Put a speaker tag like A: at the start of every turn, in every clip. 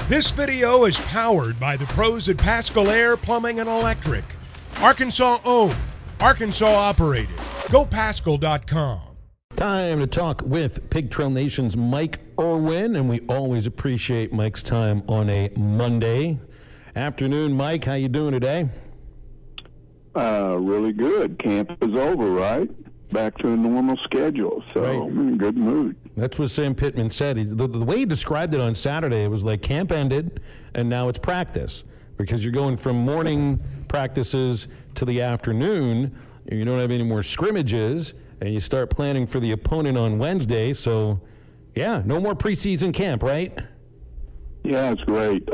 A: This video is powered by the pros at Pascal Air Plumbing and Electric. Arkansas owned, Arkansas operated. GoPascal.com.
B: Time to talk with Pig Trail Nation's Mike Irwin, and we always appreciate Mike's time on a Monday afternoon. Mike, how you doing today?
C: Really good. Camp is over, right? Back to a normal schedule, so
B: Right.
C: I'm in a good mood.
B: That's what Sam Pittman said. The way he described it on Saturday, it was like camp ended, and now it's practice. Because you're going from morning practices to the afternoon, and you don't have any more scrimmages, and you start planning for the opponent on Wednesday. So, yeah, no more preseason camp, right?
C: Yeah, it's great.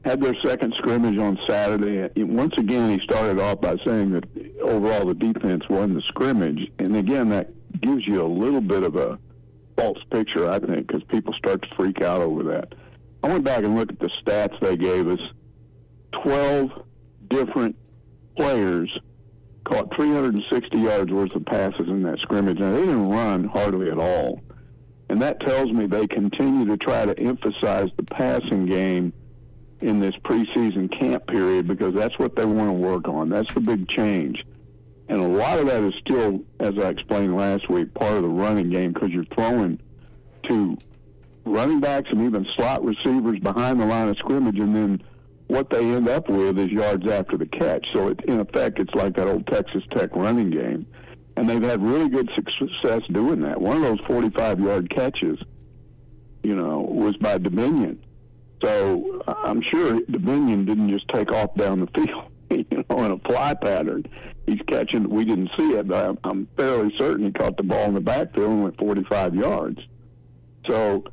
C: Had their second scrimmage on Saturday. Once again, he started off by saying that overall the defense won the scrimmage. And again, that gives you a little bit of a false picture, I think, because people start to freak out over that. I went back and looked at the stats they gave us. 12 different players caught 360 yards worth of passes in that scrimmage. Now, they didn't run hardly at all. And that tells me they continue to try to emphasize the passing game in this preseason camp period because that's what they want to work on. That's the big change. And a lot of that is still, as I explained last week, part of the running game because you're throwing to running backs and even slot receivers behind the line of scrimmage, and then what they end up with is yards after the catch. So, in effect, it's like that old Texas Tech running game. And they've had really good success doing that. One of those 45-yard catches, was by Dominion. So I'm sure Dominion didn't just take off down the field, in a fly pattern. He's catching. We didn't see it, but I'm fairly certain he caught the ball in the backfield and went 45 yards. So,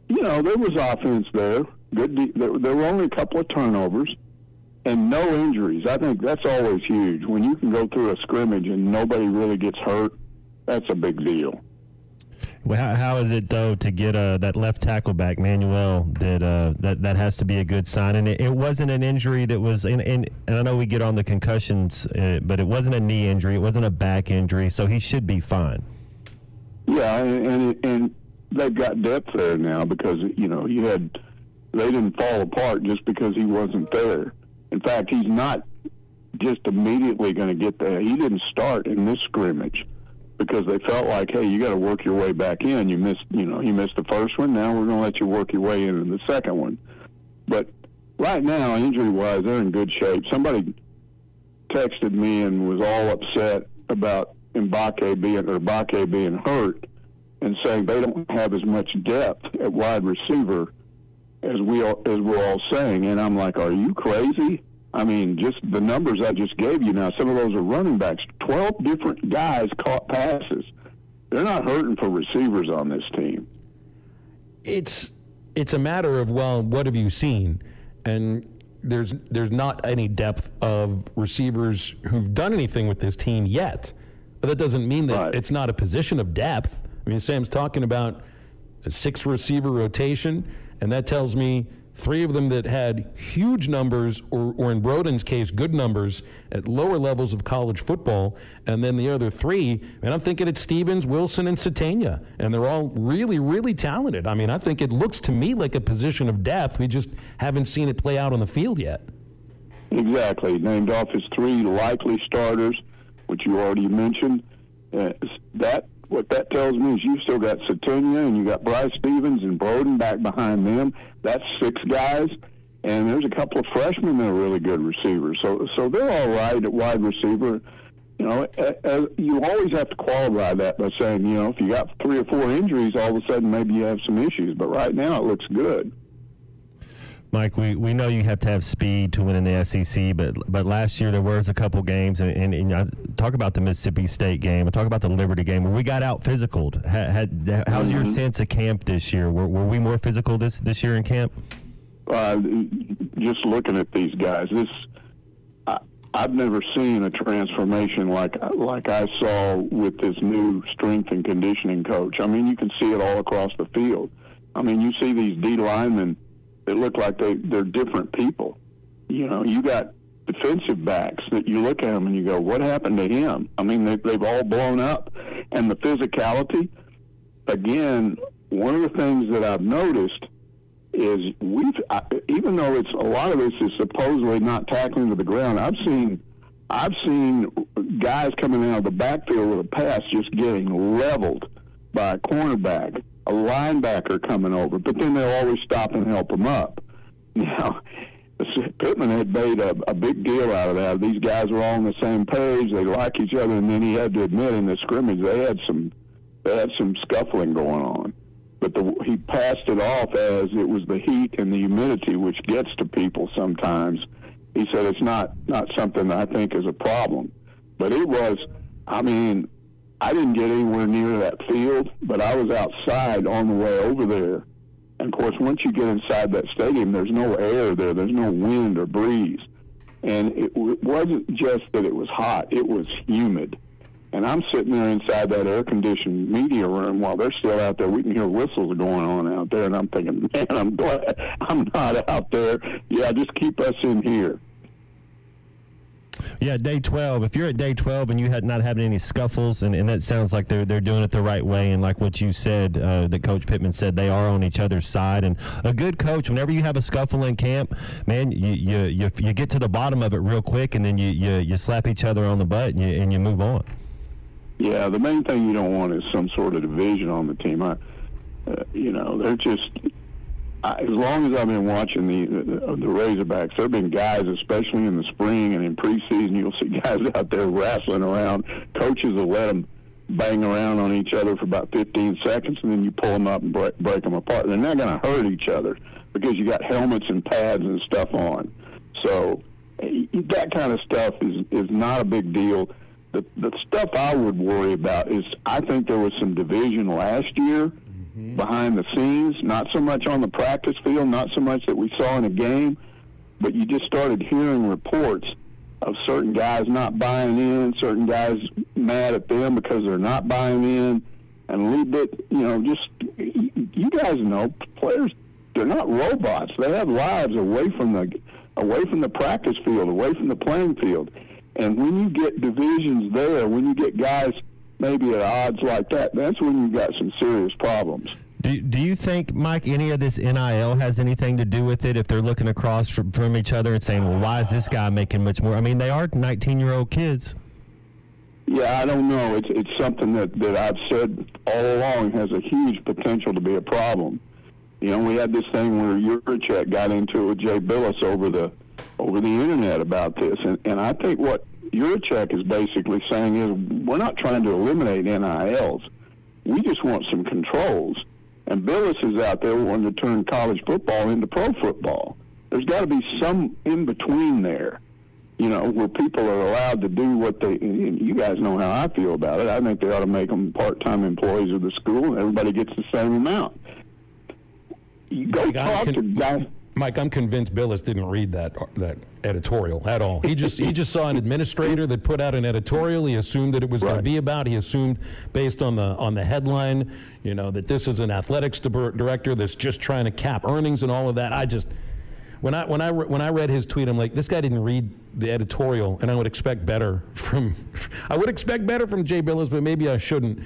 C: there was offense there. There were only a couple of turnovers and no injuries. I think that's always huge. When you can go through a scrimmage and nobody really gets hurt, that's a big deal.
D: Well, how is it though to get that left tackle back, Manuel? That has to be a good sign. And it wasn't an injury that was. And I know we get on the concussions, but it wasn't a knee injury. It wasn't a back injury, so he should be fine.
C: Yeah, and they've got depth there now because they didn't fall apart just because he wasn't there. In fact, he's not just immediately going to get there. He didn't start in this scrimmage because they felt like, hey, you got to work your way back in. You missed the first one. Now we're going to let you work your way into the second one. But right now, injury-wise, they're in good shape. Somebody texted me and was all upset about Mbake being hurt and saying they don't have as much depth at wide receiver as we're all saying. And I'm like, are you crazy? I mean, just the numbers I just gave you now, some of those are running backs. 12 different guys caught passes. They're not hurting for receivers on this team.
B: It's a matter of, well, what have you seen? And there's not any depth of receivers who've done anything with this team yet. But that doesn't mean that It's not a position of depth. I mean, Sam's talking about a 6-receiver rotation, and that tells me 3 of them that had huge numbers, or in Broden's case, good numbers at lower levels of college football, and then the other 3, and I'm thinking it's Stevens, Wilson, and Satania, and they're all really, really talented. I mean, I think it looks to me like a position of depth. We just haven't seen it play out on the field yet.
C: Exactly. Named off his 3 likely starters, which you already mentioned. What that tells me is you still got Satania and you got Bryce Stevens and Broden back behind them. That's 6 guys, and there's a couple of freshmen that are really good receivers. So they're all right at wide receiver. You always have to qualify that by saying, if you got 3 or 4 injuries, all of a sudden maybe you have some issues. But right now it looks good.
D: Mike, we know you have to have speed to win in the SEC, but last year there was a couple games, and I talk about the Mississippi State game, I talk about the Liberty game, where we got out physicaled. How's your sense of camp this year? Were we more physical this year in camp?
C: Just looking at these guys, I've never seen a transformation like I saw with this new strength and conditioning coach. I mean, you can see it all across the field. I mean, you see these D linemen. They look like they're different people. You got defensive backs that you look at them and you go, what happened to him? I mean, they've all blown up. And the physicality, again, one of the things that I've noticed is even though it's a lot of this is supposedly not tackling to the ground, I've seen guys coming out of the backfield with a pass just getting leveled by a cornerback, a linebacker coming over, but then they'll always stop and help them up. Now, Pittman had made a big deal out of that. These guys were all on the same page. They like each other, and then he had to admit in the scrimmage they had some scuffling going on. But he passed it off as it was the heat and the humidity which gets to people sometimes. He said it's not something that I think is a problem. But it was, I mean, I didn't get anywhere near that field, but I was outside on the way over there. And, of course, once you get inside that stadium, there's no air there. There's no wind or breeze. And it wasn't just that it was hot. It was humid. And I'm sitting there inside that air-conditioned media room while they're still out there. We can hear whistles going on out there. And I'm thinking, man, I'm glad I'm not out there. Yeah, just keep us in here.
D: Yeah, day 12. If you're at day 12 and you had not having any scuffles, and that sounds like they're doing it the right way, and like what you said, that Coach Pittman said, they are on each other's side. And a good coach, whenever you have a scuffle in camp, man, you get to the bottom of it real quick, and then you slap each other on the butt and you move on. Yeah,
C: the main thing you don't want is some sort of division on the team. They're just. As long as I've been watching the Razorbacks, there have been guys, especially in the spring and in preseason, you'll see guys out there wrestling around. Coaches will let them bang around on each other for about 15 seconds, and then you pull them up and break them apart. They're not going to hurt each other because you got helmets and pads and stuff on. So that kind of stuff is not a big deal. The stuff I would worry about is I think there was some division last year behind the scenes, not so much on the practice field, not so much that we saw in a game, but you just started hearing reports of certain guys not buying in, certain guys mad at them because they're not buying in, and a little bit, just, you guys know, players, they're not robots. They have lives away from the practice field, away from the playing field. And when you get divisions there, when you get guys maybe at odds like that, that's when you've got some serious problems.
D: Do you think, Mike, any of this NIL has anything to do with it if they're looking across from each other and saying, well, why is this guy making much more? I mean, they are 19-year-old kids.
C: Yeah, I don't know. It's something that I've said all along has a huge potential to be a problem. We had this thing where Yurachek got into it with Jay Billis over the internet about this, and I think what Yurachek is basically saying is we're not trying to eliminate NILs. We just want some controls. And Billis is out there wanting to turn college football into pro football. There's got to be some in between there, where people are allowed to do what they, and you guys know how I feel about it. I think they ought to make them part-time employees of the school and everybody gets the same amount. You go talk to guys.
B: Mike, I'm convinced Billis didn't read that editorial at all. He just saw an administrator that put out an editorial. He assumed that it was going to be about. He assumed, based on the headline, that this is an athletics director that's just trying to cap earnings and all of that. When I read his tweet, I'm like, this guy didn't read the editorial, and I would expect better from Jay Billis, but maybe I shouldn't.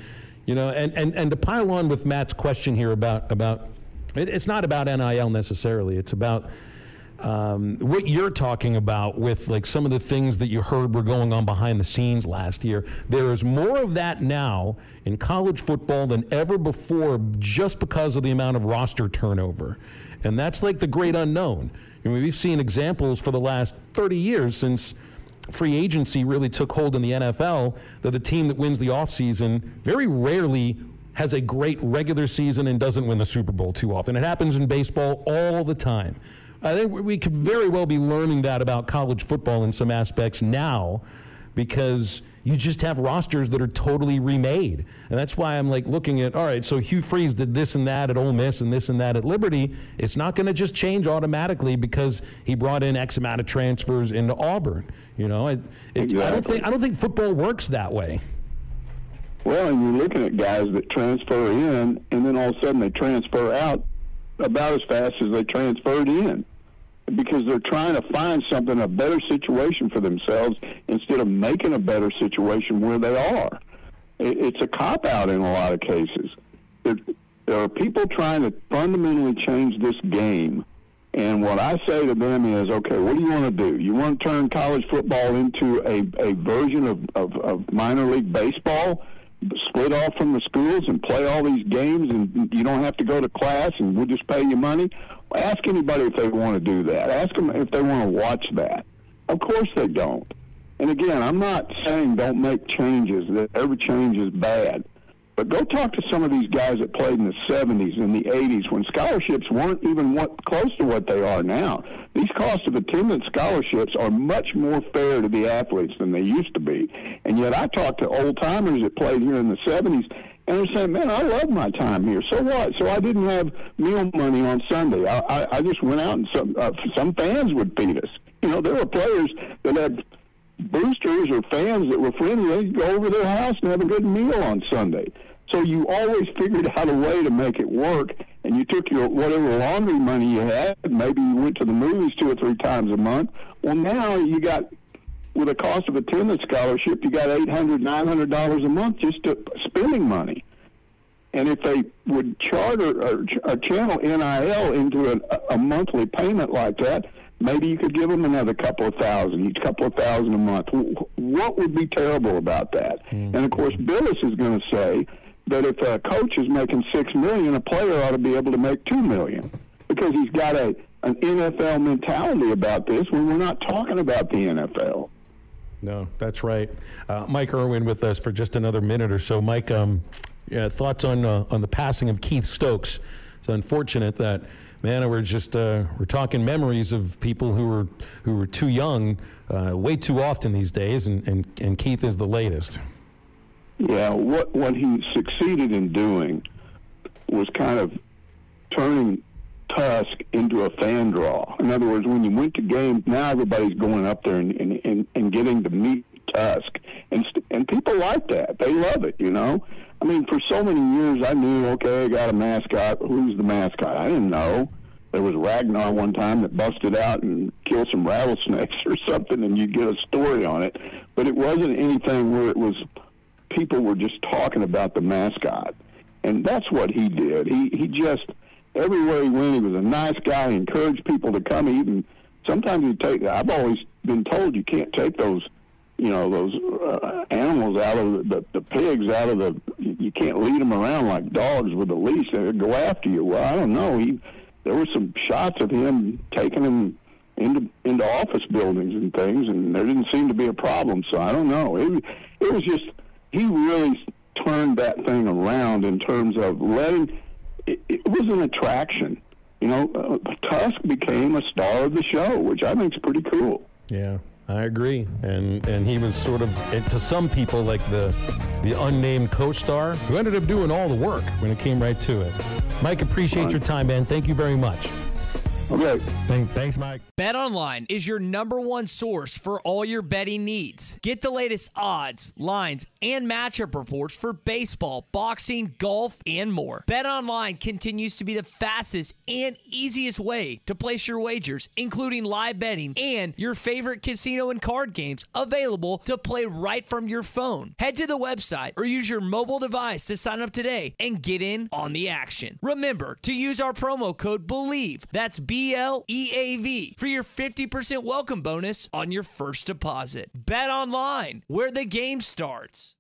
B: And to pile on with Matt's question here about. It's not about NIL necessarily. It's about what you're talking about with like some of the things that you heard were going on behind the scenes last year. There is more of that now in college football than ever before just because of the amount of roster turnover. And that's like the great unknown. We've seen examples for the last 30 years since free agency really took hold in the NFL that the team that wins the offseason very rarely has a great regular season and doesn't win the Super Bowl too often. It happens in baseball all the time. I think we could very well be learning that about college football in some aspects now because you just have rosters that are totally remade. And that's why I'm like looking at, all right, so Hugh Freeze did this and that at Ole Miss and this and that at Liberty. It's not going to just change automatically because he brought in X amount of transfers into Auburn. Exactly. I don't think football works that way.
C: Well, and you're looking at guys that transfer in, and then all of a sudden they transfer out about as fast as they transferred in because they're trying to find something, a better situation for themselves instead of making a better situation where they are. It's a cop-out in a lot of cases. There are people trying to fundamentally change this game. And what I say to them is, okay, what do you want to do? You want to turn college football into a version of minor league baseball, split off from the schools and play all these games, and you don't have to go to class and we'll just pay you money? Well, ask anybody if they want to do that. Ask them if they want to watch that. Of course they don't. And again, I'm not saying don't make changes, that every change is bad. But go talk to some of these guys that played in the 70s and the 80s when scholarships weren't even close to what they are now. These cost of attendance scholarships are much more fair to the athletes than they used to be. And yet I talk to old-timers that played here in the 70s, and they're saying, man, I love my time here. So what? So I didn't have meal money on Sunday. I just went out and some fans would feed us. You know, there were players that had boosters or fans that were friendly. They'd go over their house and have a good meal on Sunday. So you always figured out a way to make it work, and you took your whatever laundry money you had. Maybe you went to the movies 2 or 3 times a month. Well, now you got, with a cost of attendance scholarship, you got $800, $900 a month just to spending money. And if they would charter or channel NIL into a monthly payment like that, maybe you could give them another couple of thousand, each couple of thousand a month. What would be terrible about that? Mm-hmm. And, of course, Billis is going to say that if a coach is making $6 million, a player ought to be able to make $2 million, because he's got an NFL mentality about this when we're not talking about the NFL.
B: No, that's right. Mike Irwin with us for just another minute or so. Mike, thoughts on the passing of Keith Stokes? It's unfortunate that, man, we're talking memories of people who were too young, way too often these days, and Keith is the latest.
C: Yeah, what he succeeded in doing was kind of turning Tusk into a fan draw. In other words, when you went to games, now everybody's going up there and getting to meet Tusk, and people like that. They love it, you know. I mean, for so many years, I knew, okay, I got a mascot. Who's the mascot? I didn't know. There was Ragnar one time that busted out and killed some rattlesnakes or something, and you get a story on it. But it wasn't anything where it was people were just talking about the mascot. And that's what he did. He just, everywhere he went, he was a nice guy. He encouraged people to come eat. And sometimes he'd take, I've always been told you can't take those, you know, those animals out of the pigs out of the, you can't lead them around like dogs with a leash. They would go after you. Well, I don't know. There were some shots of him taking them into office buildings and things, and there didn't seem to be a problem. So I don't know. It was just, he really turned that thing around in terms of letting, it was an attraction. You know, Tusk became a star of the show, which I think is pretty cool.
B: Yeah, I agree. And he was sort of, to some people, like the unnamed co-star who ended up doing all the work when it came right to it. Mike, appreciate your time, man. Thank you very much.
C: Okay.
D: Thanks, Mike.
E: BetOnline is your #1 source for all your betting needs. Get the latest odds, lines, and matchup reports for baseball, boxing, golf, and more. BetOnline continues to be the fastest and easiest way to place your wagers, including live betting and your favorite casino and card games available to play right from your phone. Head to the website or use your mobile device to sign up today and get in on the action. Remember to use our promo code BELIEVE. That's BLEAV for your 50% welcome bonus on your first deposit. Bet online, where the game starts.